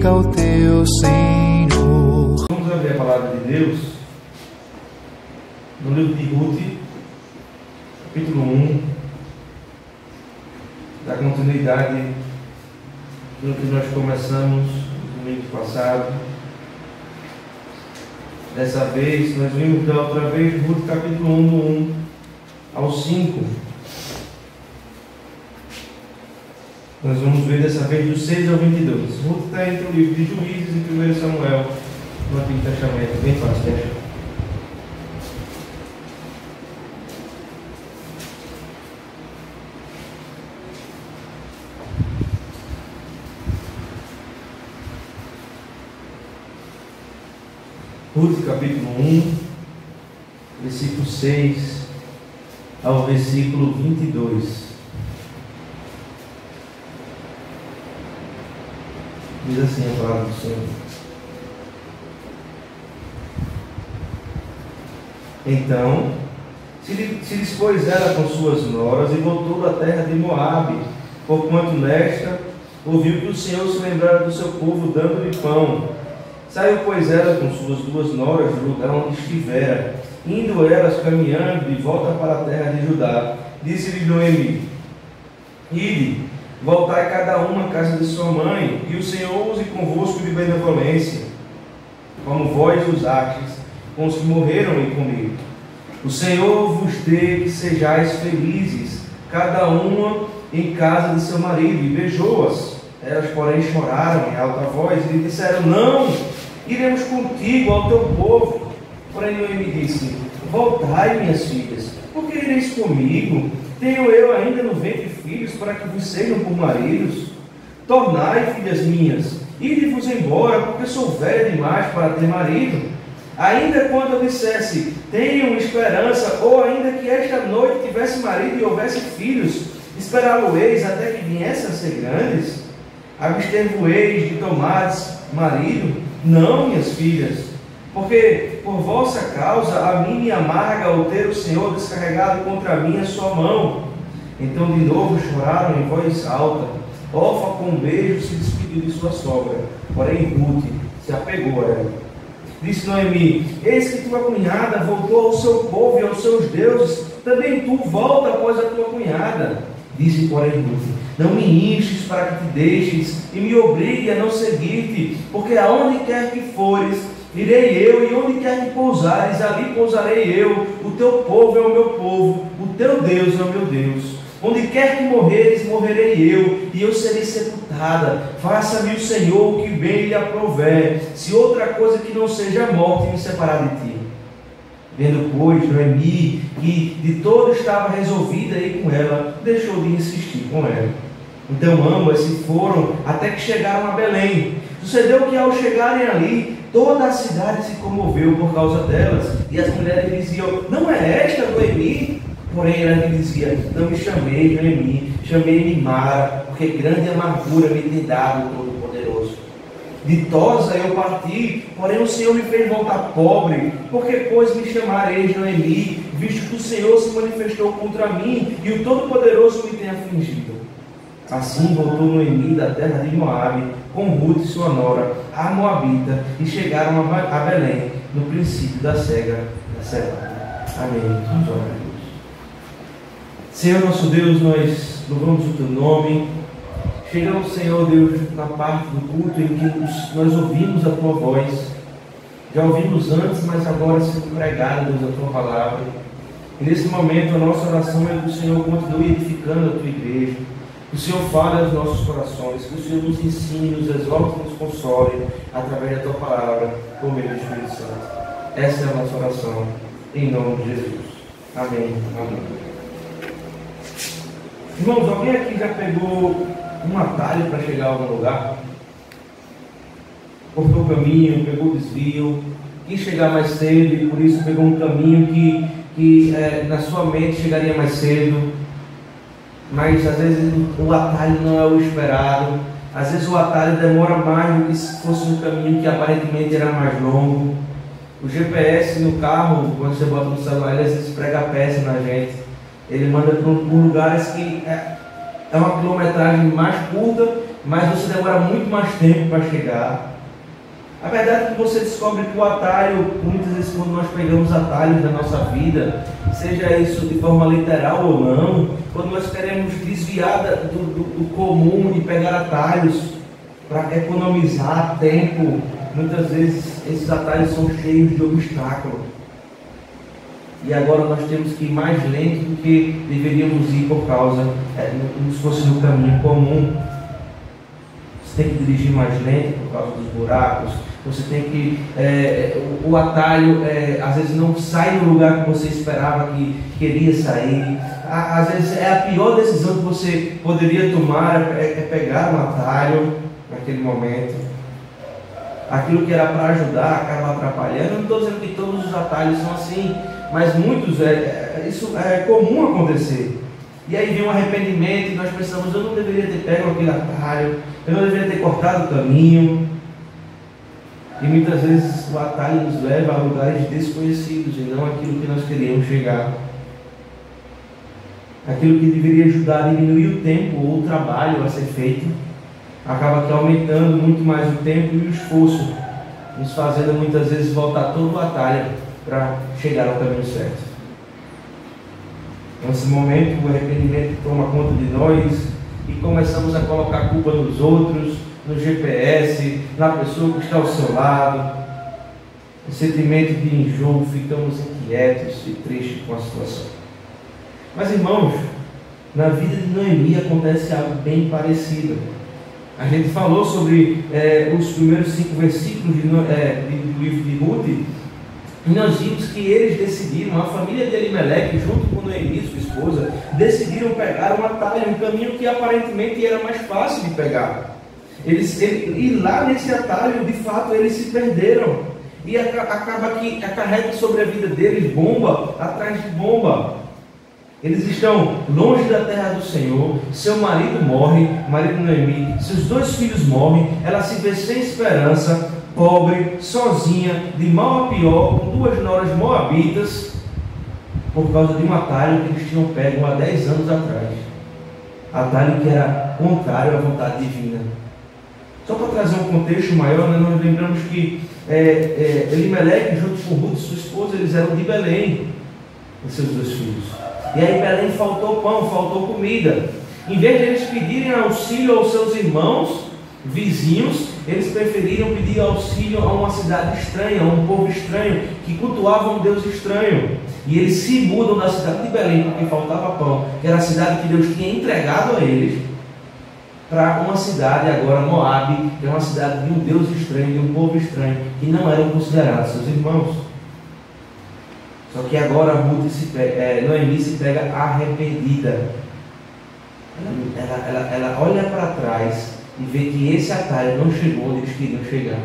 glorifica o teu Senhor. Vamos abrir a palavra de Deus no livro de Ruth, capítulo 1, da continuidade do que nós começamos no domingo passado. Dessa vez, nós vimos da outra vez Ruth, capítulo 1, do 1 ao 5. Nós vamos ver dessa vez do 6 ao 22. Ruth está entre o livro de Juízes e 1 Samuel, no Antigo Testamento, bem fácil de achar. Ruth, capítulo 1, versículo 6 ao versículo 22. Diz assim a palavra do Senhor: Então se dispôs ela com suas noras e voltou da terra de Moabe, porquanto nesta ouviu que o Senhor se lembrara do seu povo, dando-lhe pão. Saiu, pois, ela com suas duas noras do lugar onde estivera, indo elas caminhando de volta para a terra de Judá. Disse-lhe Noemi: Ide, voltai cada uma à casa de sua mãe, e o Senhor use convosco de benevolência, como vós usastes com os que morreram e comigo. O Senhor vos dê que sejais felizes, cada uma em casa de seu marido. E beijou-as. Elas, porém, choraram em alta voz e lhe disseram: Não, iremos contigo ao teu povo. Porém Noemi disse: Voltai, minhas filhas, porque ireis comigo? Tenho eu ainda no ventre filhos para que vos sejam por maridos? Tornai, filhas minhas, ide-vos embora, porque sou velha demais para ter marido. Ainda quando eu dissesse: tenham esperança, ou ainda que esta noite tivesse marido e houvesse filhos, esperá-lo-eis até que viessem a ser grandes? Abster-vos-eis de tomares marido? Não, minhas filhas, porque por vossa causa a mim me amarga o ter o Senhor descarregado contra mim a sua mão. Então de novo choraram em voz alta. Orfa com um beijo se despediu de sua sogra, porém Ruth se apegou a ela. Disse Noemi: Eis que tua cunhada voltou ao seu povo e aos seus deuses, também tu volta após a tua cunhada. Disse, porém, Ruth: Não me instes para que te deixes e me obrigue a não seguir-te, porque aonde quer que fores, irei eu, e onde quer que pousares, ali pousarei eu. O teu povo é o meu povo, o teu Deus é o meu Deus. Onde quer que morreres, morrerei eu, e eu serei sepultada. Faça-me o Senhor o que bem lhe aprouver, se outra coisa que não seja a morte me separar de ti. Vendo, pois, Noemi que de todo estava resolvida a ir com ela, deixou de insistir com ela. Então ambas se foram até que chegaram a Belém. Sucedeu que ao chegarem ali, toda a cidade se comoveu por causa delas, e as mulheres diziam: Não é esta Noemi? Porém ela lhe dizia: Não me chamei Noemi, chamei-me Mara, porque grande amargura me tem dado o Todo-Poderoso. Ditosa eu parti, porém o Senhor me fez voltar pobre, porque pois me chamareis Noemi, visto que o Senhor se manifestou contra mim, e o Todo-Poderoso me tem afligido. Assim voltou Noemi da terra de Moabe, com Ruth sua nora, a Moabita, e chegaram a Belém, no princípio da cega da semana. Amém. Vamos orar. Senhor nosso Deus, nós louvamos o teu nome. Chegamos, Senhor Deus, na parte do culto em que nós ouvimos a tua voz. Já ouvimos antes, mas agora sendo pregada, Deus, a tua palavra. E nesse momento a nossa oração é que o Senhor continue edificando a tua igreja, que o Senhor fale aos nossos corações, que o Senhor nos ensine, nos exorte, nos console através da tua palavra, por meio do Espírito Santo. Essa é a nossa oração, em nome de Jesus. Amém. Amém. Irmãos, alguém aqui já pegou um atalho para chegar a algum lugar? Cortou o caminho, pegou o desvio, quis chegar mais cedo e por isso pegou um caminho que na sua mente chegaria mais cedo, mas às vezes o atalho não é o esperado, às vezes o atalho demora mais do que se fosse um caminho que aparentemente era mais longo. O GPS no carro, quando você bota no celular, ele às vezes prega a peça na gente. Ele manda por lugares que é uma quilometragem mais curta, mas você demora muito mais tempo para chegar. A verdade é que você descobre que o atalho, muitas vezes quando nós pegamos atalhos da nossa vida, seja isso de forma literal ou não, quando nós queremos desviar do comum e pegar atalhos para economizar tempo, muitas vezes esses atalhos são cheios de obstáculos. E agora nós temos que ir mais lento do que deveríamos ir por causa, como se fosse no caminho comum. Você tem que dirigir mais lento por causa dos buracos. Você tem que... o atalho às vezes não sai no lugar que você esperava que queria sair. Às vezes é a pior decisão que você poderia tomar é pegar um atalho naquele momento. Aquilo que era para ajudar acaba atrapalhando. Eu não estou dizendo que todos os atalhos são assim, mas muitos isso é comum acontecer. E aí vem um arrependimento e nós pensamos: eu não deveria ter pego aquele atalho, eu não deveria ter cortado o caminho. E muitas vezes o atalho nos leva a lugares desconhecidos e não aquilo que nós queríamos chegar. Aquilo que deveria ajudar a diminuir o tempo ou o trabalho a ser feito, acaba aqui aumentando muito mais o tempo e o esforço, nos fazendo muitas vezes voltar todo o atalho para chegar ao caminho certo. Nesse momento o arrependimento toma conta de nós e começamos a colocar a culpa nos outros, no GPS, na pessoa que está ao seu lado. O sentimento de enjoo, ficamos inquietos e tristes com a situação. Mas irmãos, na vida de Noemi acontece algo bem parecido. A gente falou sobre os primeiros 5 versículos do livro de Ruth, e nós vimos que eles decidiram, a família de Elimeleque, junto com Noemi, sua esposa, decidiram pegar um atalho, um caminho que aparentemente era mais fácil de pegar. E lá nesse atalho, de fato, eles se perderam. E acaba que acarrega sobre a vida deles bomba atrás de bomba. Eles estão longe da terra do Senhor, seu marido morre, o marido de Noemi, seus 2 filhos morrem, ela se vê sem esperança, pobre, sozinha, de mal a pior, com 2 noras moabitas, por causa de um atalho que eles tinham pego há 10 anos atrás. Atalho que era contrário à vontade divina. Só para trazer um contexto maior, nós lembramos que Elimeleque, junto com Ruth, sua esposa, eles eram de Belém, os seus 2 filhos. E aí em Belém faltou pão, faltou comida. Em vez de eles pedirem auxílio aos seus irmãos, vizinhos, eles preferiram pedir auxílio a uma cidade estranha, a um povo estranho, que cultuava um Deus estranho. E eles se mudam da cidade de Belém, porque faltava pão, que era a cidade que Deus tinha entregado a eles, para uma cidade agora, Moabe, que é uma cidade de um Deus estranho, de um povo estranho, que não eram considerados seus irmãos. Só que agora Noemi se pega arrependida. Ela olha para trás e vê que esse atalho não chegou onde eles queriam chegar.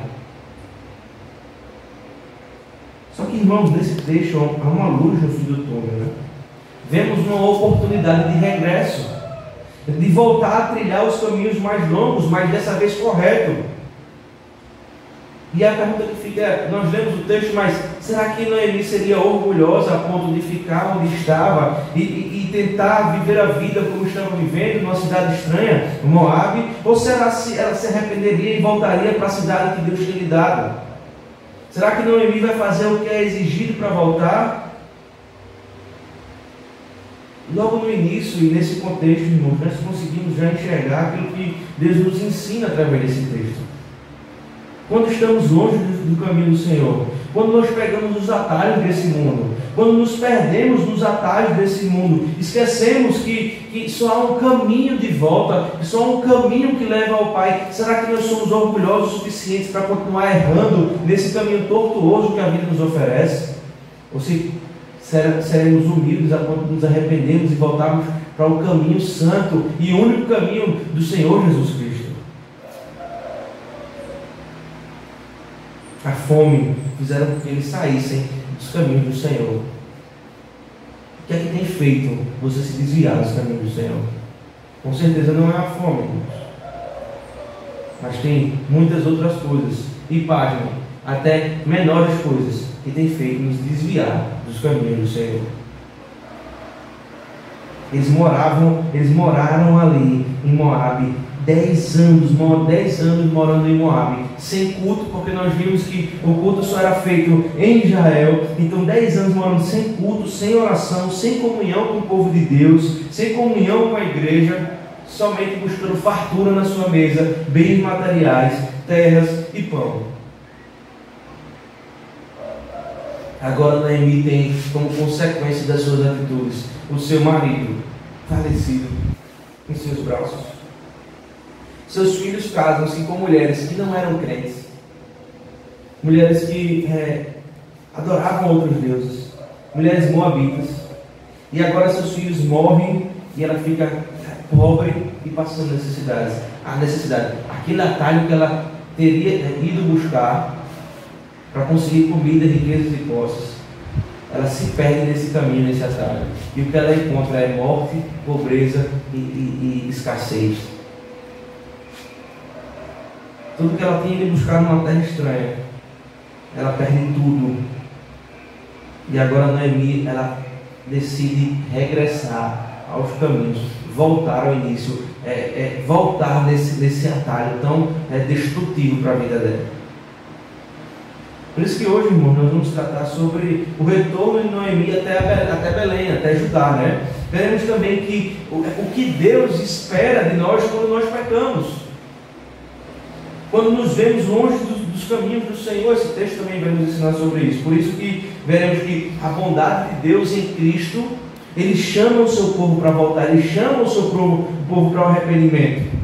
Só que, irmãos, nesse texto há uma luz no fim do túnel, né? Vemos uma oportunidade de regresso, de voltar a trilhar os caminhos mais longos, mas dessa vez correto. E a pergunta que fica é: nós lemos o texto, mas será que Noemi seria orgulhosa a ponto de ficar onde estava e tentar viver a vida como estava vivendo, numa cidade estranha, Moabe? Ou será que ela se arrependeria e voltaria para a cidade que Deus tinha lhe dado? Será que Noemi vai fazer o que é exigido para voltar? Logo no início e nesse contexto, irmãos, nós conseguimos já enxergar aquilo que Deus nos ensina através desse texto. Quando estamos longe do caminho do Senhor, quando nós pegamos os atalhos desse mundo, quando nos perdemos nos atalhos desse mundo, esquecemos que só há um caminho de volta, que só há um caminho que leva ao Pai. Será que nós somos orgulhosos o suficiente para continuar errando nesse caminho tortuoso que a vida nos oferece? Ou se seremos humildes a ponto de nos arrependermos e voltarmos para o caminho santo e único caminho do Senhor Jesus Cristo? A fome fizeram com que eles saíssem dos caminhos do Senhor. O que é que tem feito você se desviar dos caminhos do Senhor? Com certeza não é a fome, irmãos, mas tem muitas outras coisas, e pasmem, até menores coisas, que tem feito nos desviar dos caminhos do Senhor. Eles moraram ali em Moabe 10 anos morando em Moabe, sem culto, porque nós vimos que o culto só era feito em Israel. Então 10 anos morando sem culto, sem oração, sem comunhão com o povo de Deus, sem comunhão com a igreja, somente buscando fartura na sua mesa, bens materiais, terras e pão. Agora Noemi tem como consequência das suas atitudes o seu marido falecido em seus braços. Seus filhos casam-se com mulheres que não eram crentes, mulheres que adoravam outros deuses, mulheres moabitas. E agora seus filhos morrem e ela fica pobre e passando necessidades. A necessidade, aquele atalho que ela teria ido buscar para conseguir comida, riquezas e posses, ela se perde nesse caminho, nesse atalho. E o que ela encontra é morte, pobreza e escassez. Tudo que ela tinha ido buscar numa terra estranha, ela perde tudo. E agora Noemi, ela decide regressar aos caminhos, voltar ao início, voltar nesse atalho tão destrutivo para a vida dela. Por isso que hoje, irmão, nós vamos tratar sobre o retorno de Noemi até Belém, até Judá, né? Veremos também que o que Deus espera de nós quando nós pecamos, quando nos vemos longe dos caminhos do Senhor. Esse texto também vai nos ensinar sobre isso. Por isso que veremos que a bondade de Deus em Cristo, Ele chama o seu povo para voltar, Ele chama o seu povo para o arrependimento.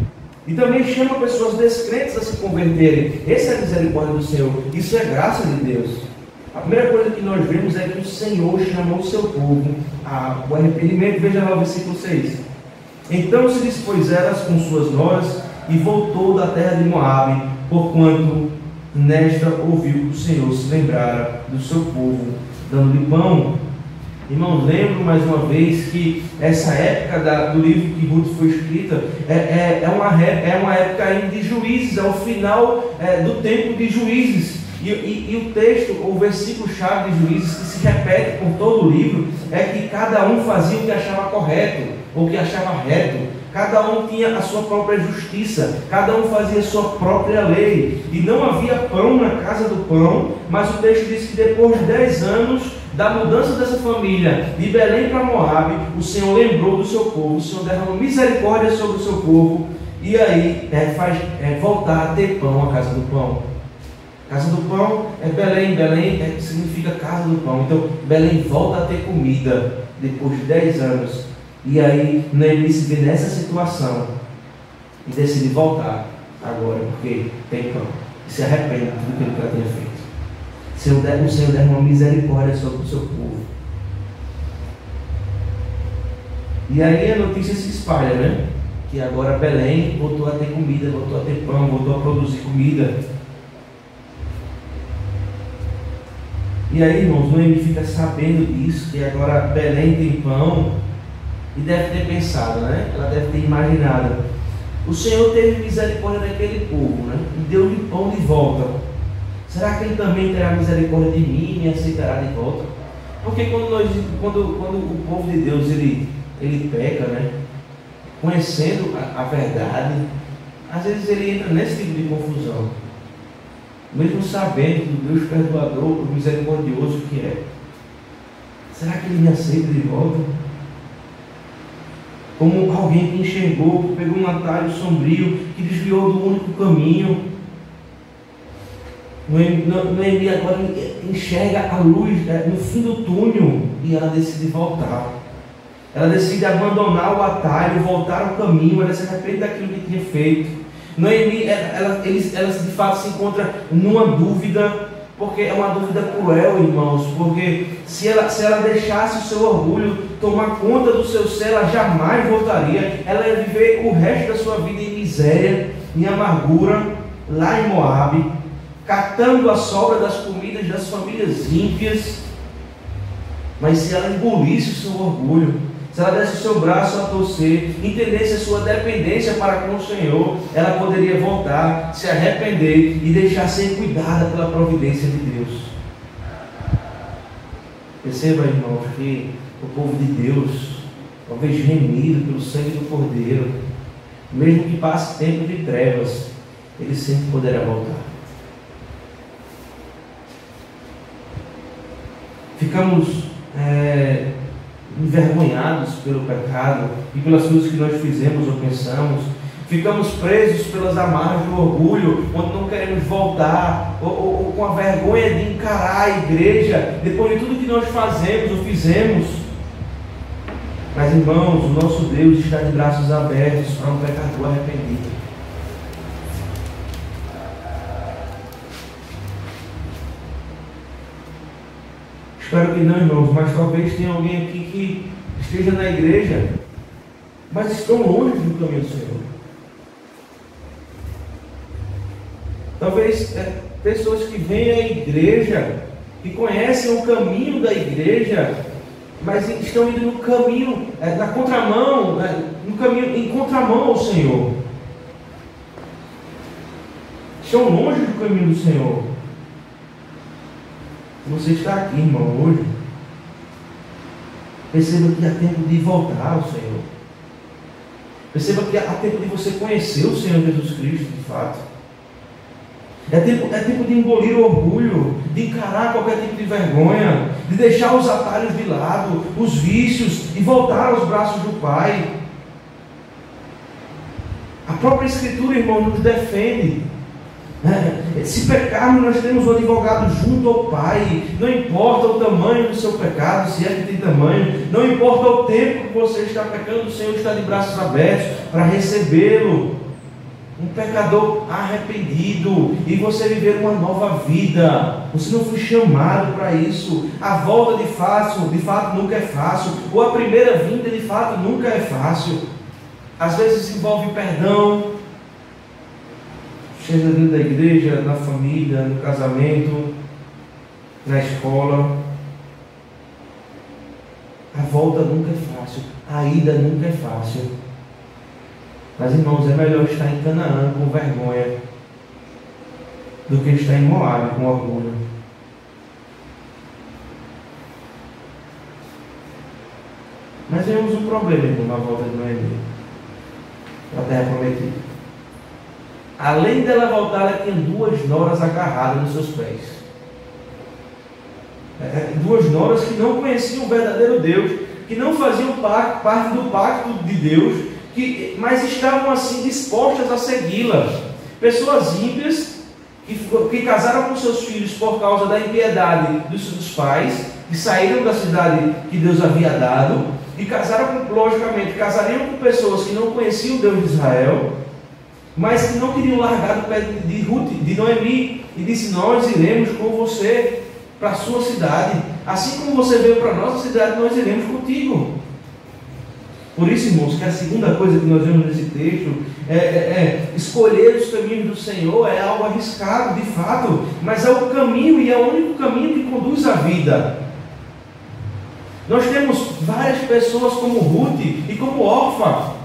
E também chama pessoas descrentes a se converterem. Essa é a misericórdia do Senhor. Isso é graça de Deus. A primeira coisa que nós vemos é que o Senhor chamou o seu povo ao arrependimento. Veja lá o versículo 6. Então se dispôs elas com suas noras e voltou da terra de Moabe, porquanto nesta ouviu que o Senhor se lembrara do seu povo, dando-lhe pão. Irmãos, lembro mais uma vez que essa época do livro que Ruth foi escrita é uma época ainda de Juízes, é o final do tempo de Juízes. E o texto, o versículo-chave de Juízes, que se repete por todo o livro, é que cada um fazia o que achava correto, ou o que achava reto. Cada um tinha a sua própria justiça, cada um fazia a sua própria lei. E não havia pão na casa do pão, mas o texto diz que depois de 10 anos da mudança dessa família de Belém para Moabe, o Senhor lembrou do seu povo, o Senhor derramou misericórdia sobre o seu povo, e aí faz voltar a ter pão, a casa do pão. Casa do pão é Belém, Belém significa casa do pão. Então Belém volta a ter comida depois de 10 anos. E aí Noemi se vê nessa situação e decide voltar agora, porque tem pão, e se arrepende de tudo aquilo que ela tinha feito. O Senhor derramou misericórdia sobre o seu povo. E aí a notícia se espalha, né? Que agora Belém voltou a ter comida, voltou a ter pão, voltou a produzir comida. E aí, irmãos, Noemi fica sabendo disso, que agora Belém tem pão, e deve ter pensado, né? Ela deve ter imaginado. O Senhor teve misericórdia daquele povo, né? E deu-lhe pão de volta. Será que Ele também terá misericórdia de mim e me aceitará de volta? Porque quando o povo de Deus ele peca, né? Conhecendo a verdade, às vezes ele entra nesse tipo de confusão, mesmo sabendo do Deus perdoador, misericordioso que é. Será que Ele me aceita de volta? Como alguém que enxergou, que pegou um atalho sombrio, que desviou do único caminho. Noemi agora enxerga a luz no fim do túnel e ela decide voltar. Ela decide abandonar o atalho, voltar ao caminho, ela se arrepende daquilo que tinha feito. Noemi, ela de fato se encontra numa dúvida, porque é uma dúvida cruel, irmãos, porque se ela deixasse o seu orgulho tomar conta do seu ser, ela jamais voltaria. Ela ia viver o resto da sua vida em miséria, em amargura, lá em Moabe, catando a sobra das comidas das famílias ímpias. Mas se ela engolisse o seu orgulho, se ela desse o seu braço a torcer, entendesse a sua dependência para com o Senhor, ela poderia voltar, se arrepender e deixar ser cuidada pela providência de Deus. Perceba, irmãos, que o povo de Deus, talvez remido pelo sangue do Cordeiro, Mesmo que passe tempo de trevas, ele sempre poderá voltar. Ficamos envergonhados pelo pecado e pelas coisas que nós fizemos ou pensamos. Ficamos presos pelas amarras do orgulho, onde não queremos voltar, ou com a vergonha de encarar a igreja depois de tudo que nós fazemos ou fizemos. Mas, irmãos, o nosso Deus está de braços abertos para um pecador arrependido. Espero que não, irmãos, mas talvez tenha alguém aqui que esteja na igreja, mas estão longe do caminho do Senhor. Talvez pessoas que vêm à igreja, que conhecem o caminho da igreja, mas estão indo no caminho, na contramão, no caminho em contramão ao Senhor. Estão longe do caminho do Senhor. Você está aqui, irmão, hoje. Perceba que há tempo de voltar ao Senhor. Perceba que há tempo de você conhecer o Senhor Jesus Cristo, de fato. É tempo de engolir o orgulho, de encarar qualquer tipo de vergonha, de deixar os atalhos de lado, os vícios, e voltar aos braços do Pai. A própria Escritura, irmão, nos defende. Se pecarmos, nós temos um advogado junto ao Pai. Não importa o tamanho do seu pecado, se é que tem tamanho, não importa o tempo que você está pecando, o Senhor está de braços abertos para recebê-lo. Um pecador arrependido, e você viver uma nova vida. Você não foi chamado para isso. A volta de fato nunca é fácil, ou a primeira vinda de fato nunca é fácil. Às vezes envolve perdão, seja dentro da igreja, na família, no casamento, na escola. A volta nunca é fácil, a ida nunca é fácil. Mas, irmãos, é melhor estar em Canaã com vergonha do que estar em Moabe com orgulho. Mas vemos um problema, irmão, na volta de Noemi para a terra prometida. Além dela voltar, ela tinha 2 noras agarradas nos seus pés. 2 noras que não conheciam o verdadeiro Deus, que não faziam parte do pacto de Deus, mas estavam assim dispostas a segui-la. Pessoas ímpias que casaram com seus filhos por causa da impiedade dos pais, que saíram da cidade que Deus havia dado, e logicamente, casariam com pessoas que não conheciam o Deus de Israel, mas que não queriam largar do pé de Noemi, e disse: nós iremos com você para a sua cidade, assim como você veio para a nossa cidade, nós iremos contigo. Por isso, irmãos, que a segunda coisa que nós vemos nesse texto escolher os caminhos do Senhor é algo arriscado, de fato, mas é o caminho, e é o único caminho que conduz à vida. Nós temos várias pessoas como Ruth e como Orfa,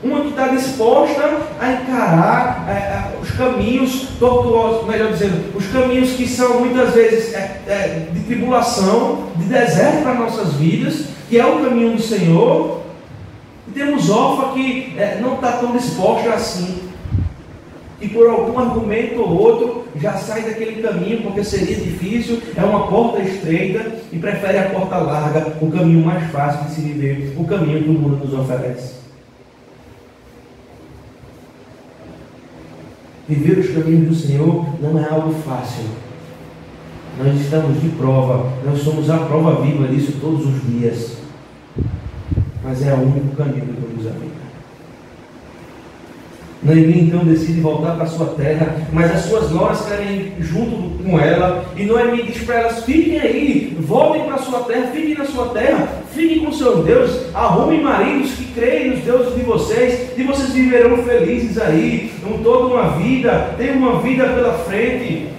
uma que está disposta a encarar os caminhos tortuosos, melhor dizendo, os caminhos que são muitas vezes de tribulação, de deserto para nossas vidas, que é o caminho do Senhor. E temos Orfa que não está tão disposta assim, e por algum argumento ou outro já sai daquele caminho porque seria difícil, é uma porta estreita, e prefere a porta larga, o caminho mais fácil de se viver, o caminho que o mundo nos oferece. Viver os caminhos do Senhor não é algo fácil. Nós estamos de prova, nós somos a prova viva disso todos os dias. Mas é o único caminho que conduz à vida. Noemi então decide voltar para a sua terra, mas as suas noras querem ir junto com ela, e Noemi diz para elas: fiquem aí, voltem para a sua terra, fiquem na sua terra, fiquem com seus deuses, arrumem maridos que creem nos deuses de vocês, e vocês viverão felizes aí, toda uma vida, tem uma vida pela frente.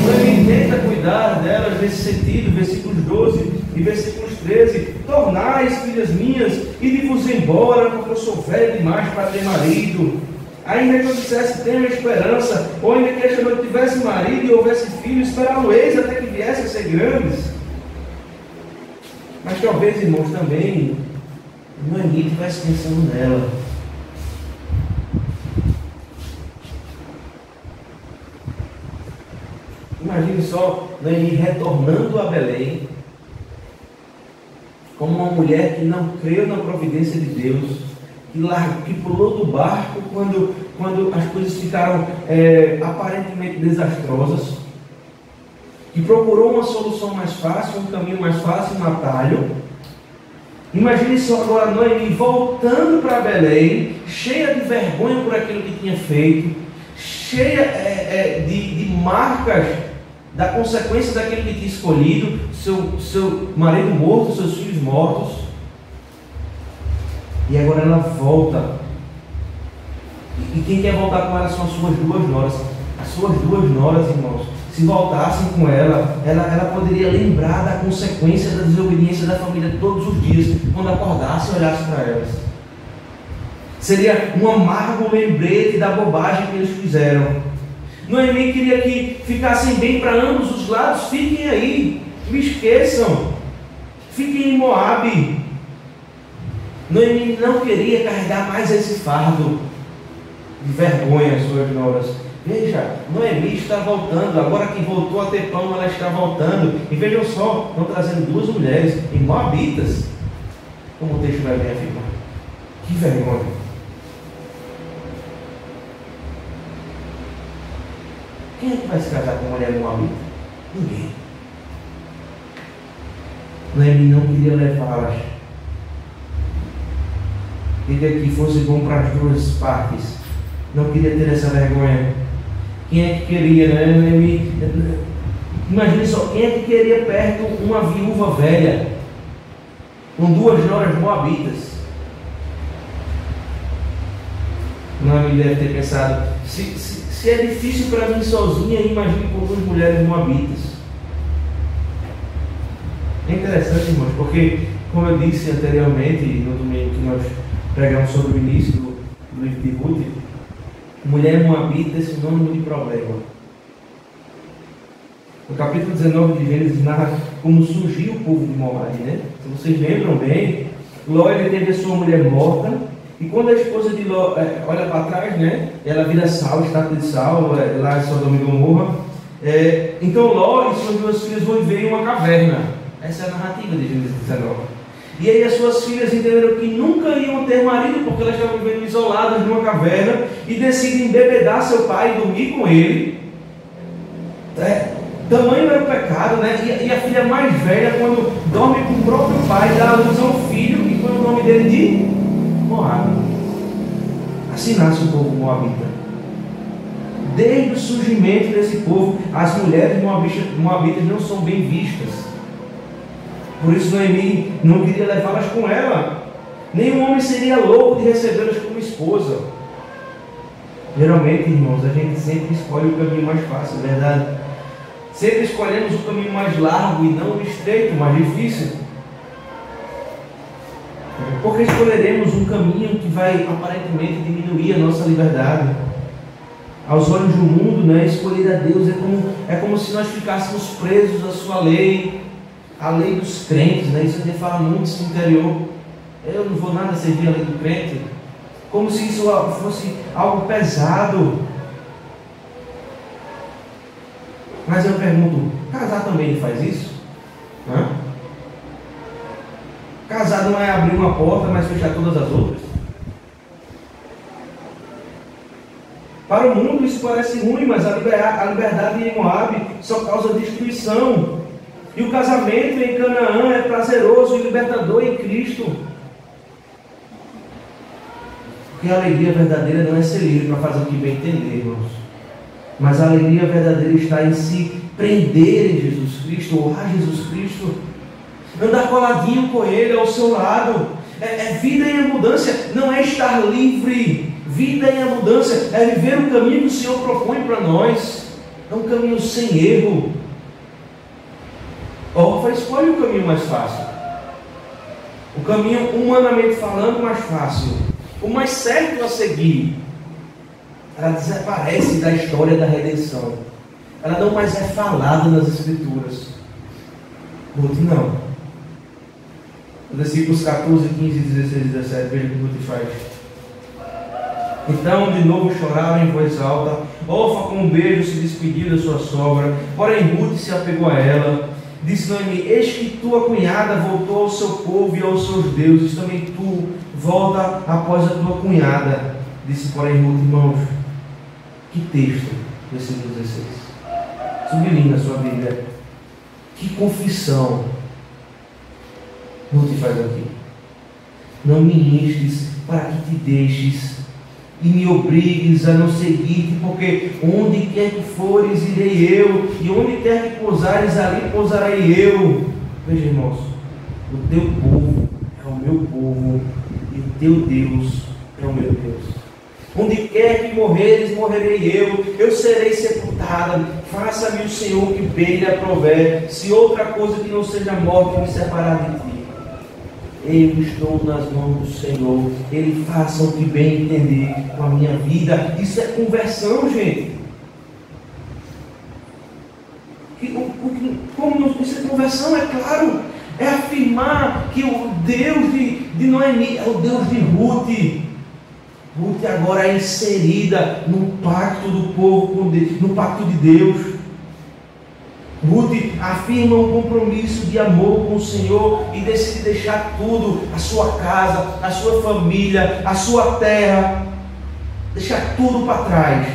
Noemi tenta cuidar delas nesse sentido, versículos 12 e versículos 13: tornais, filhas minhas, ide-vos embora, porque eu sou velho demais para ter marido. Ainda que eu dissesse: tenho esperança, ou ainda que esta noite tivesse marido e houvesse filho, esperá-lo-eis até que viesse a ser grandes. Mas talvez, irmãos, também Noemi estivesse pensando nela. Imagine só Noemi retornando a Belém, como uma mulher que não creu na providência de Deus, que pulou do barco quando as coisas ficaram aparentemente desastrosas, que procurou uma solução mais fácil, um caminho mais fácil, um atalho. Imagine só agora Noemi voltando para Belém, cheia de vergonha por aquilo que tinha feito, cheia de marcas da consequência daquilo que tinha escolhido, seu marido morto, seus filhos mortos. E agora ela volta. E quem quer voltar com ela são as suas duas noras. As suas duas noras, irmãos, se voltassem com ela poderia lembrar da consequência da desobediência da família todos os dias, quando acordasse e olhasse para elas. Seria um amargo lembrete da bobagem que eles fizeram. Noemi queria que ficassem bem para ambos os lados. Fiquem aí, me esqueçam, fiquem em Moabe. Noemi não queria carregar mais esse fardo de vergonha, suas noras. Veja, Noemi está voltando. Agora que voltou a ter pão, ela está voltando. E vejam só, estão trazendo duas mulheres em Moabitas. Como o texto vai bem afirmar. Que vergonha. Quem é que vai se casar com uma mulher moabita? Ninguém. Noemi não queria levá-las. Queria que fosse bom para as duas partes. Não queria ter essa vergonha. Quem é que queria, né? Imagine só, quem é que queria perto uma viúva velha com duas noras moabitas? Noemi deve ter pensado, se é difícil para mim sozinha, imagine com duas mulheres moabitas. É interessante, irmãos, porque, como eu disse anteriormente, no domingo que nós pregamos sobre o início do livro de Ruth, mulher moabita é sinônimo de problema. No capítulo 19 de Gênesis narra como surgiu o povo de Moabe, né? Se vocês lembram bem, Ló teve a sua mulher morta, e quando a esposa de Ló olha para trás, né? Ela vira sal, estátua de sal, lá em Sodoma e Gomorra. Então Ló e suas duas filhas vão viver em uma caverna. Essa é a narrativa de Gênesis 19. E aí as suas filhas entenderam que nunca iam ter marido, porque elas estavam vivendo isoladas numa caverna, e decidem embebedar seu pai e dormir com ele. Tamanho era o pecado, né? E a filha mais velha, quando dorme com o próprio pai, dá a luz a um filho e põe o nome dele de Moabe. Assim nasce o povo moabita. Desde o surgimento desse povo, as mulheres moabitas não são bem vistas. Por isso Noemi não queria levá-las com ela. Nenhum homem seria louco de recebê-las como esposa. Geralmente, irmãos, a gente sempre escolhe o caminho mais fácil, verdade? Sempre escolhemos o caminho mais largo e não o estreito, mais difícil. Porque escolheremos um caminho que vai aparentemente diminuir a nossa liberdade. Aos olhos do mundo, né, escolher a Deus é como se nós ficássemos presos à sua lei, a lei dos crentes, né? Isso a gente fala muito no interior. Eu não vou nada servir a lei do crente. Como se isso fosse algo pesado. Mas eu pergunto, casar também faz isso? Hã? Casar não é abrir uma porta, mas fechar todas as outras? Para o mundo isso parece ruim, mas a liberdade em Moabe só causa destruição. E o casamento em Canaã é prazeroso e libertador em Cristo. Porque a alegria verdadeira não é ser livre para fazer o que bem entender, irmãos. Mas a alegria verdadeira está em se prender em Jesus Cristo, honrar Jesus Cristo, andar coladinho com Ele ao seu lado. É vida em abundância, não é estar livre. Vida em abundância é viver o caminho que o Senhor propõe para nós. É um caminho sem erro. Órfã escolhe o caminho mais fácil. O caminho, humanamente falando, mais fácil. O mais certo a seguir. Ela desaparece da história da redenção. Ela não mais é falada nas Escrituras. Ruth não. Versículos 14, 15, 16 e 17. Veja o que Ruth faz. Então de novo choraram em voz alta. Orfa com um beijo se despediu da sua sogra, porém Ruth se apegou a ela. Disse Noemi: eis que tua cunhada voltou ao seu povo e aos seus deuses, também tu volta após a tua cunhada. Disse porém Ruth, irmãos, que texto, versículo 16. Sublinhe na sua Bíblia. Que confissão Ruth faz aqui. Não me instes para que te deixes e me obrigues a não seguir-te, porque onde quer que fores, irei eu, e onde quer que pousares, ali pousarei eu. Veja, irmãos, o teu povo é o meu povo, e o teu Deus é o meu Deus. Onde quer que morreres, morrerei eu serei sepultada. Faça-me o Senhor que bem lhe aprover, se outra coisa que não seja a morte me separar de ti. Eu estou nas mãos do Senhor. Ele faça o que bem entender com a minha vida. Isso é conversão, gente. Como isso é conversão, é claro. É afirmar que o Deus de Noemi é o Deus de Ruth. Ruth agora é inserida no pacto do povo com Deus, no pacto de Deus. Ruth afirma um compromisso de amor com o Senhor e decide deixar tudo, a sua casa, a sua família, a sua terra, deixar tudo para trás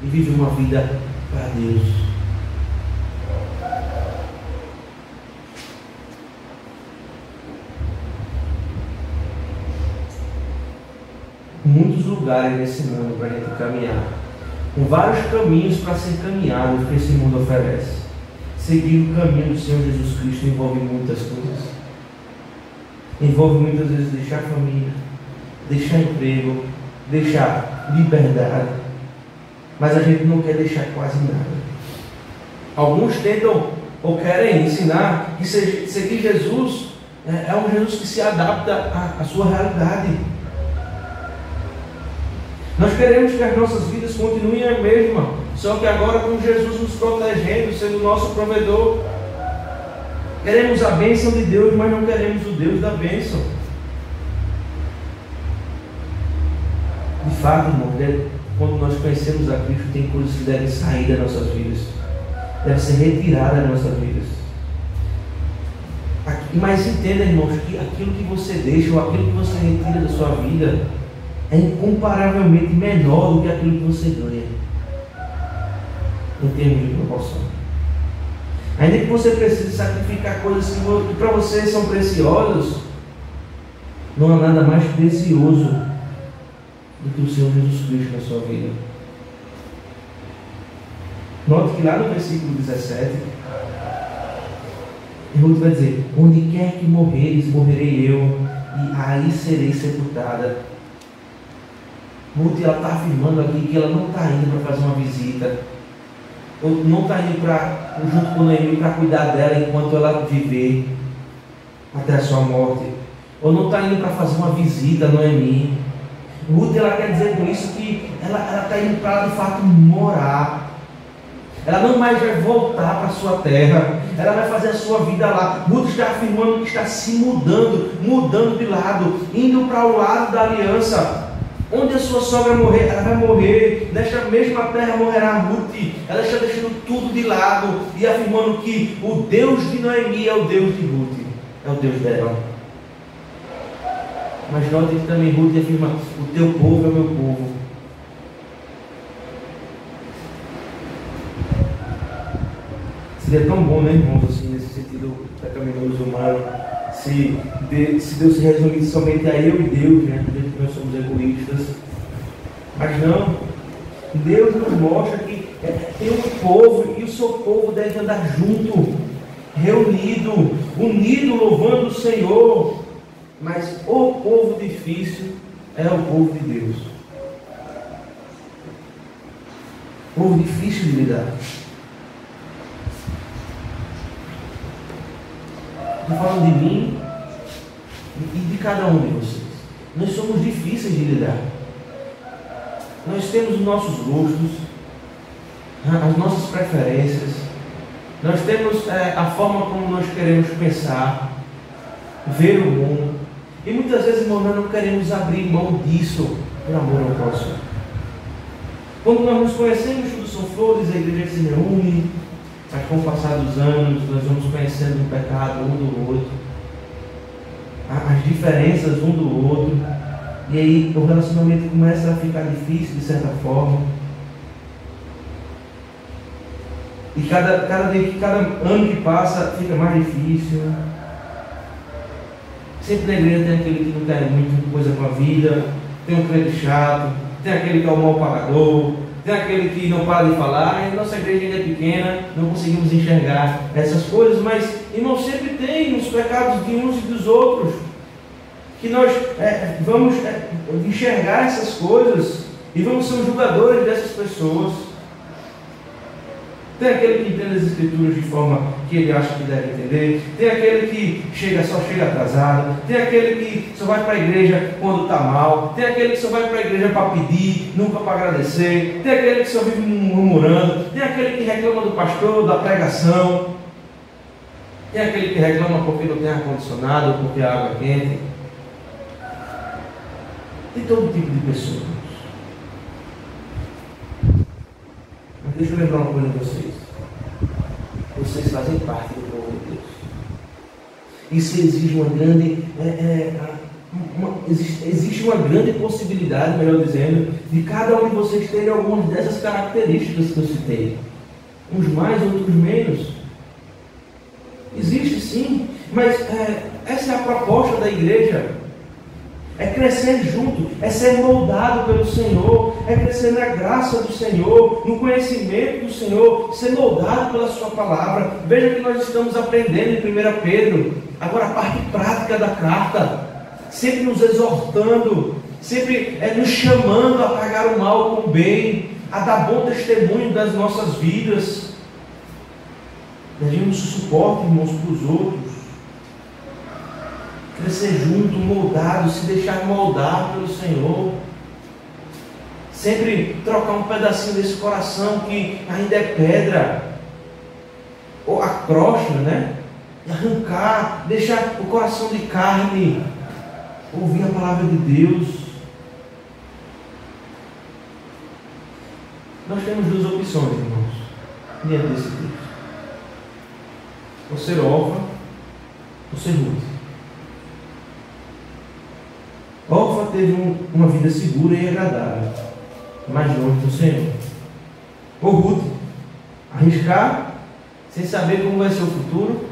e viver uma vida para Deus. Muitos lugares nesse mundo para a gente caminhar, com vários caminhos para ser caminhados que esse mundo oferece. Seguir o caminho do Senhor Jesus Cristo envolve muitas coisas. Envolve muitas vezes deixar família, deixar emprego, deixar liberdade. Mas a gente não quer deixar quase nada. Alguns tentam ou querem ensinar que seguir Jesus é um Jesus que se adapta à sua realidade. Nós queremos que as nossas vidas continuem a mesma, só que agora com Jesus nos protegendo, sendo o nosso provedor. Queremos a bênção de Deus, mas não queremos o Deus da bênção. De fato, irmão, quando nós conhecemos a Cristo, tem coisas que devem sair das nossas vidas, devem ser retiradas das nossas vidas. Mas entenda, irmãos, que aquilo que você deixa ou aquilo que você retira da sua vida é incomparavelmente menor do que aquilo que você ganha, em termos de proporção. Ainda que você precise sacrificar coisas que para você são preciosas, não há nada mais precioso do que o Senhor Jesus Cristo na sua vida. Note que lá no versículo 17, Ruth vai dizer: onde quer que morreres, morrerei eu, e aí serei sepultada. Ruth está afirmando aqui que ela não está indo para fazer uma visita, ou não está indo junto com Noemi para cuidar dela enquanto ela viver até a sua morte, ou não está indo para fazer uma visita a Noemi. Ruth, ela quer dizer com isso que ela está indo para de fato morar. Ela não mais vai voltar para a sua terra, ela vai fazer a sua vida lá. Ruth está afirmando que está se mudando de lado, indo para o lado da aliança. Onde a sua sogra morrer, ela vai morrer. Nesta mesma terra morrerá Ruth. Ela está deixando tudo de lado e afirmando que o Deus de Noemi é o Deus de Ruth, é o Deus dela. Mas note que também Ruth afirma: o teu povo é o meu povo. Seria tão bom, né, irmãos, assim, nesse sentido pecaminoso humano, se Deus se resumisse somente a eu e Deus, né? Porque nós somos egoístas. Mas não, Deus nos mostra que tem um povo e o seu povo deve andar junto, reunido, unido, louvando o Senhor. Mas o povo difícil é o povo de Deus. Povo difícil de lidar. Estou falando de mim e de cada um de vocês. Nós somos difíceis de lidar. Nós temos os nossos gostos, as nossas preferências. Nós temos a forma como nós queremos pensar, ver o mundo. E muitas vezes, irmão, nós não queremos abrir mão disso por amor ao próximo. Quando nós nos conhecemos, tudo são flores, a igreja se reúne, mas com o passar dos anos, nós vamos conhecendo o pecado um do outro, as diferenças um do outro, e aí o relacionamento começa a ficar difícil de certa forma. E cada ano que passa fica mais difícil. Sempre na igreja tem aquele que não quer muito coisa com a vida, tem um crente chato, tem aquele que é o mal pagador, tem aquele que não para de falar. A nossa igreja ainda é pequena, não conseguimos enxergar essas coisas, mas, irmão, sempre tem os pecados de uns e dos outros, que nós vamos enxergar essas coisas e vamos ser os julgadores dessas pessoas. Tem aquele que entende as Escrituras de forma que ele acha que deve entender. Tem aquele que só chega atrasado. Tem aquele que só vai para a igreja quando está mal. Tem aquele que só vai para a igreja para pedir, nunca para agradecer. Tem aquele que só vive murmurando. Tem aquele que reclama do pastor, da pregação. Tem aquele que reclama porque não tem ar-condicionado, porque a água é quente. Tem todo tipo de pessoas. Mas deixa eu lembrar uma coisa para vocês. Vocês fazem parte do povo de Deus. Isso exige uma grande... existe uma grande possibilidade, melhor dizendo, de cada um de vocês terem algumas dessas características que eu citei. Uns mais, outros menos. Existe sim, mas essa é a proposta da igreja. É crescer junto, é ser moldado pelo Senhor, é crescer na graça do Senhor, no conhecimento do Senhor, ser moldado pela sua palavra. Veja que nós estamos aprendendo em 1 Pedro, agora a parte prática da carta, sempre nos exortando, sempre nos chamando a pagar o mal com o bem, a dar bom testemunho das nossas vidas. Devemos suporte, irmãos, para os outros. Crescer junto, moldado, se deixar moldar pelo Senhor. Sempre trocar um pedacinho desse coração que ainda é pedra, ou a crosta, né? Arrancar, deixar o coração de carne, ouvir a palavra de Deus. Nós temos duas opções, irmãos, diante desse texto: ou ser Orfa, ou ser Ruth. Orfa teve uma vida segura e agradável, mais longe do Senhor. Ou Ruth, arriscar, sem saber como vai ser o futuro,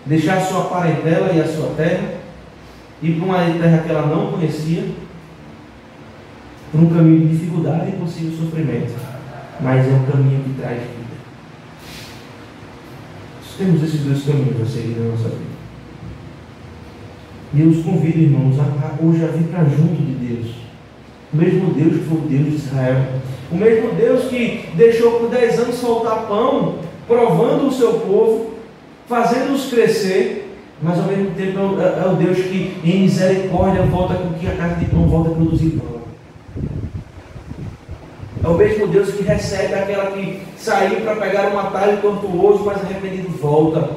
deixar a sua parentela e a sua terra, ir para uma terra que ela não conhecia, por um caminho de dificuldade e possível sofrimento, mas é um caminho que traz vida. Nós temos esses dois caminhos a seguir na nossa vida. E eu os convido, irmãos, hoje a vir para junto de Deus. O mesmo Deus que foi o Deus de Israel. O mesmo Deus que deixou por 10 anos faltar pão, provando o seu povo, fazendo-os crescer, mas ao mesmo tempo é o Deus que em misericórdia volta com que a casa de pão volta a produzir pão. É o mesmo Deus que recebe aquela que saiu para pegar um atalho tortuoso, mas arrependido volta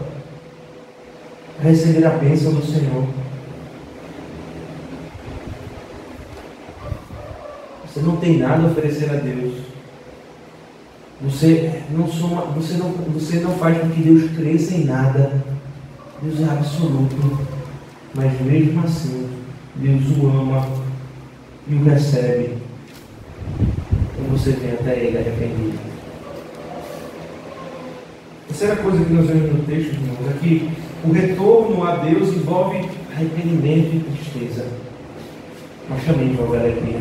a receber a bênção do Senhor. Você não tem nada a oferecer a Deus. Você não faz com que Deus cresça em nada. Deus é absoluto. Mas mesmo assim, Deus o ama e o recebe. E você vem até Ele arrependido. A terceira coisa que nós vemos no texto, irmãos, é que o retorno a Deus envolve arrependimento e tristeza, mas também envolve alegria.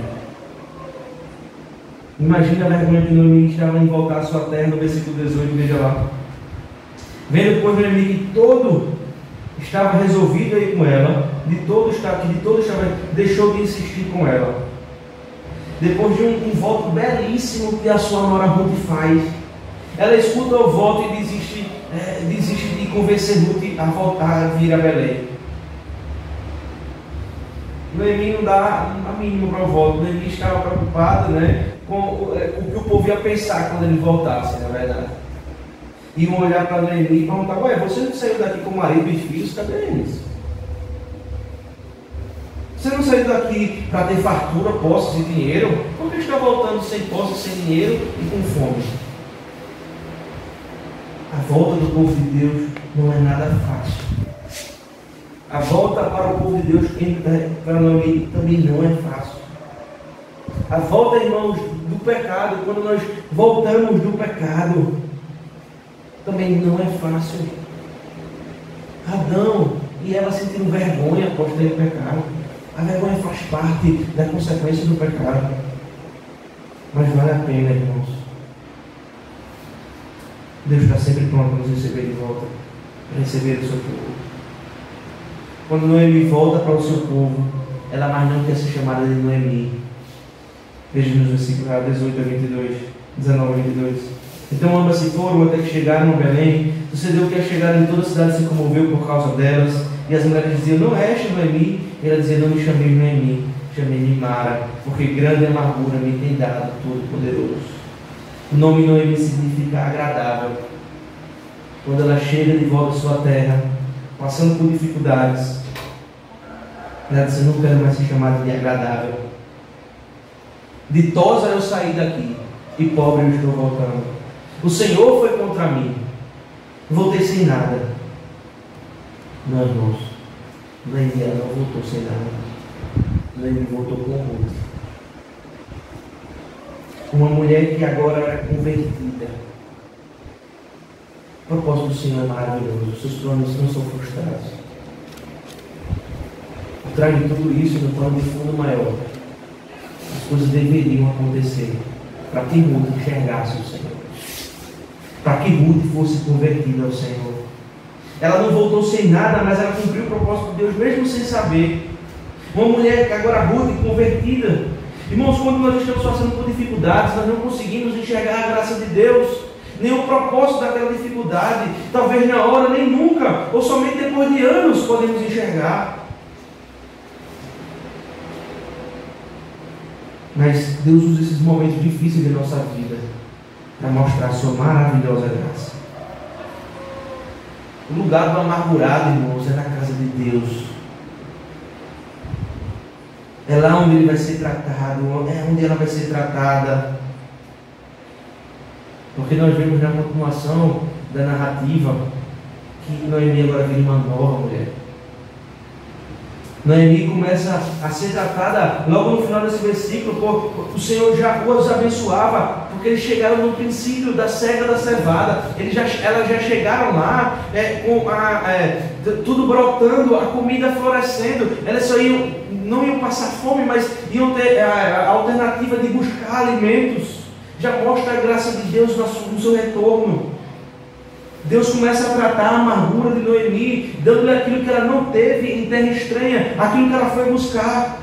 Imagina a vergonha que Noemi estava em voltar à sua terra, no versículo 18, veja lá. Vendo, pois, Noemi que todo estava resolvido a ir com ela, deixou de insistir com ela. Depois de um voto belíssimo que a sua nora Ruth faz, ela escuta o voto e desiste de convencer Ruth a voltar a vir a Belém. Noemi não dá a mínima para o voto. Noemi estava preocupada, né, com o que o povo ia pensar quando ele voltasse, na verdade. Iam olhar para Noemi e perguntar: ué, você não saiu daqui com o marido e filhos? Cadê eles? Você não saiu daqui para ter fartura, posses e dinheiro? Por que está voltando sem posses, sem dinheiro e com fome? A volta do povo de Deus não é nada fácil. A volta para o povo de Deus para Noemi também não é fácil. A volta, irmãos, do pecado, quando nós voltamos do pecado, também não é fácil. Adão e Eva sentiram vergonha após ter pecado. A vergonha faz parte da consequência do pecado. Mas vale a pena, irmãos. Deus está sempre pronto para nos receber de volta, para receber o seu povo. Quando Noemi volta para o seu povo, ela mais não quer ser chamada de Noemi. Veja nos versículos 18 a 22, 19 a 22. Então ambas se foram até que chegaram a Belém. Sucedeu que a chegada de toda a cidade se comoveu por causa delas. E as mulheres diziam: não é esta Noemi? E ela dizia: não me chamei Noemi, chamei-me Mara, porque grande amargura me tem dado Todo-Poderoso. O nome Noemi significa agradável. Quando ela chega de volta à sua terra, passando por dificuldades, ela diz: eu não quero mais ser chamada de agradável. Ditosa eu saí daqui, e pobre eu estou voltando. O Senhor foi contra mim, voltei sem nada. Não, irmãos, Noemi não voltou sem nada. Noemi voltou com Ruth, uma mulher que agora era convertida. O propósito do Senhor é maravilhoso. Os seus planos não são frustrados. Por trás de tudo isso, no plano de fundo maior, as coisas deveriam acontecer para que Ruth enxergasse o Senhor, para que Ruth fosse convertida ao Senhor. Ela não voltou sem nada, mas ela cumpriu o propósito de Deus, mesmo sem saber. Uma mulher que agora Ruth convertida. Irmãos, quando nós estamos passando por dificuldades, nós não conseguimos enxergar a graça de Deus, nem o propósito daquela dificuldade. Talvez na hora, nem nunca, ou somente depois de anos podemos enxergar. Mas Deus usa esses momentos difíceis de nossa vida para mostrar a sua maravilhosa graça. O lugar do amargurado, irmãos, é na casa de Deus. É lá onde ele vai ser tratado, é onde ela vai ser tratada. Porque nós vemos na continuação da narrativa que Noemi agora vira uma nova mulher. Noemi começa a ser tratada logo no final desse versículo. O Senhor já os abençoava, porque eles chegaram no princípio da cega da cevada. Elas já chegaram lá com tudo brotando, a comida florescendo. Elas não iam passar fome, mas iam ter a alternativa de buscar alimentos. Já mostra a graça de Deus no seu retorno. Deus começa a tratar a amargura de Noemi, dando-lhe aquilo que ela não teve em terra estranha, aquilo que ela foi buscar.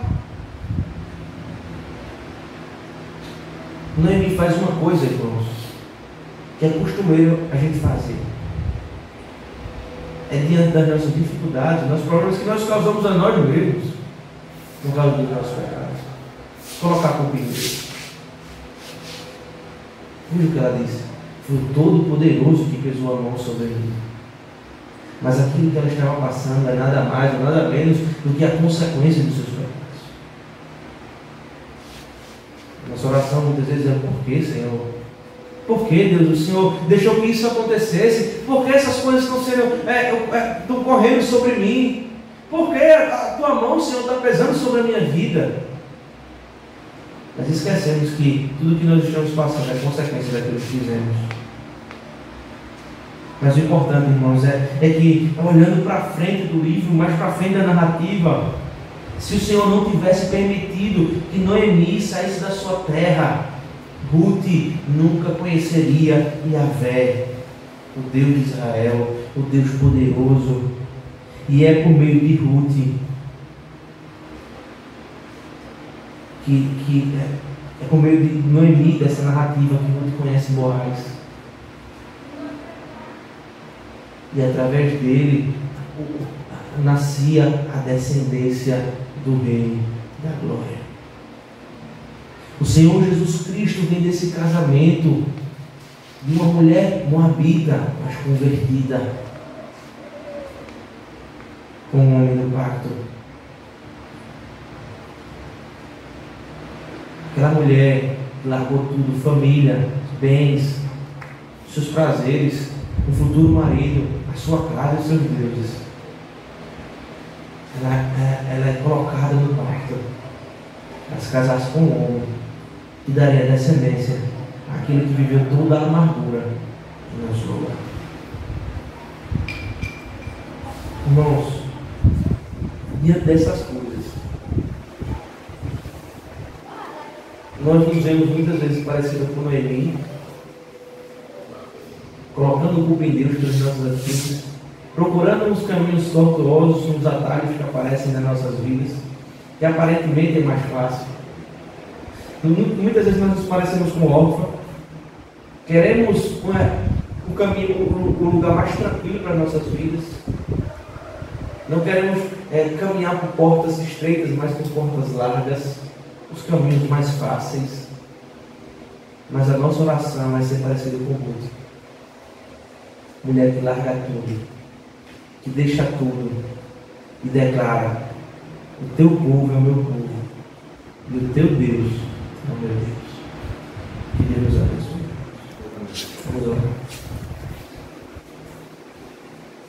Noemi faz uma coisa, irmãos, que é costumeiro a gente fazer. É diante das nossas dificuldades, dos problemas que nós causamos a nós mesmos, no caso dos nossos pecados, colocar a culpa em Deus. Veja o que ela disse: foi o Todo-Poderoso que pesou a mão sobre mim. Mas aquilo que ela estava passando é nada mais ou nada menos do que a consequência dos seus pecados. Nossa oração muitas vezes é: por que, Senhor? Por que, Deus? O Senhor deixou que isso acontecesse? Por que essas coisas estão correndo sobre mim? Por que a tua mão, Senhor, está pesando sobre a minha vida? Mas esquecemos que tudo que nós estamos passando é consequência daquilo que fizemos. Mas o importante, irmãos, é que, olhando para frente do livro, mais para frente da narrativa, se o Senhor não tivesse permitido que Noemi saísse da sua terra, Ruth nunca conheceria Yahvé, o Deus de Israel, o Deus poderoso. E é por meio de Ruth é por meio de Noemi, dessa narrativa, que Ruth conhece Boaz. E através dele nascia a descendência do Rei da Glória. O Senhor Jesus Cristo vem desse casamento de uma mulher moabita, mas convertida, com o homem do pacto. Aquela mulher que largou tudo, família, bens, seus prazeres, o futuro marido, a sua casa e os seus deuses. Ela é colocada no parto para se casar com um homem que daria descendência àquele que viveu toda a amargura no nosso lugar. Irmãos, diante dessas coisas, nós nos vemos muitas vezes parecidos com Noemi, colocando o culpa em Deus pelas nossas atitudes, procurando nos caminhos tortuosos, nos atalhos que aparecem nas nossas vidas, que aparentemente é mais fácil. Muitas vezes nós nos parecemos com órfã, queremos o caminho, o lugar mais tranquilo para as nossas vidas, não queremos caminhar por portas estreitas, mas por portas largas, os caminhos mais fáceis, mas a nossa oração vai ser parecida com Ruth, mulher que larga tudo, que deixa tudo e declara: o teu povo é o meu povo e o teu Deus é o meu Deus. Que Deus nos abençoe. Vamos orar.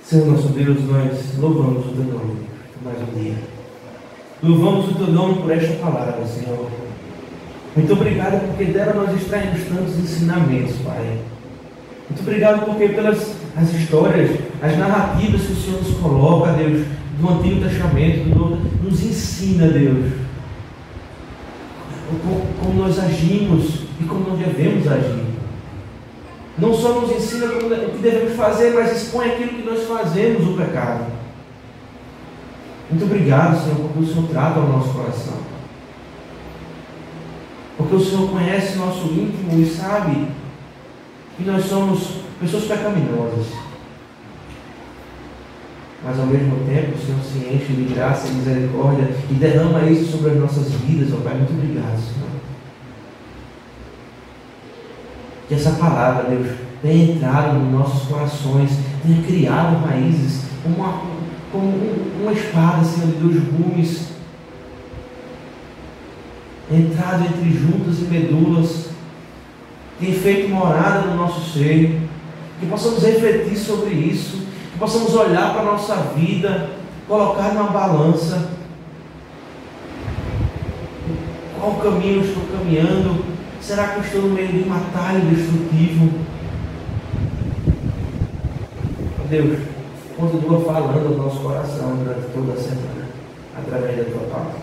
Senhor nosso Deus, nós louvamos o teu nome por mais um dia. Louvamos o teu nome por esta palavra, Senhor. Muito obrigado porque dela nós extraímos tantos ensinamentos, Pai. Muito obrigado porque pelas as histórias, as narrativas que o Senhor nos coloca, Deus, do Antigo Testamento, nos ensina, Deus, como nós agimos e como nós devemos agir. Não só nos ensina o que devemos fazer, mas expõe aquilo que nós fazemos, o pecado. Muito obrigado, Senhor, porque o Senhor trata o nosso coração. Porque o Senhor conhece o nosso íntimo e sabe que nós somos pessoas pecaminosas. Mas ao mesmo tempo o Senhor se enche de graça e misericórdia e derrama isso sobre as nossas vidas, ó Pai. Muito obrigado, Senhor. Que essa palavra, Deus, tenha entrado nos nossos corações, tenha criado raízes, como uma espada, Senhor, de dois gumes, entrado entre juntas e medulas, tem feito morada no nosso seio, que possamos refletir sobre isso, que possamos olhar para a nossa vida, colocar numa balança, qual caminho eu estou caminhando, será que eu estou no meio de um atalho destrutivo? Deus, continua falando ao nosso coração durante toda a semana, através da tua palavra.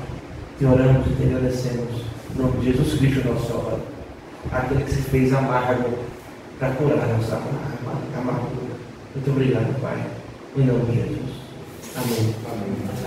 Te oramos e te agradecemos, em nome de Jesus Cristo, nosso Salvador, aquele que se fez amargo para curar a nossa amargura. Muito obrigado, Pai, em nome de Jesus. Amém. Amém.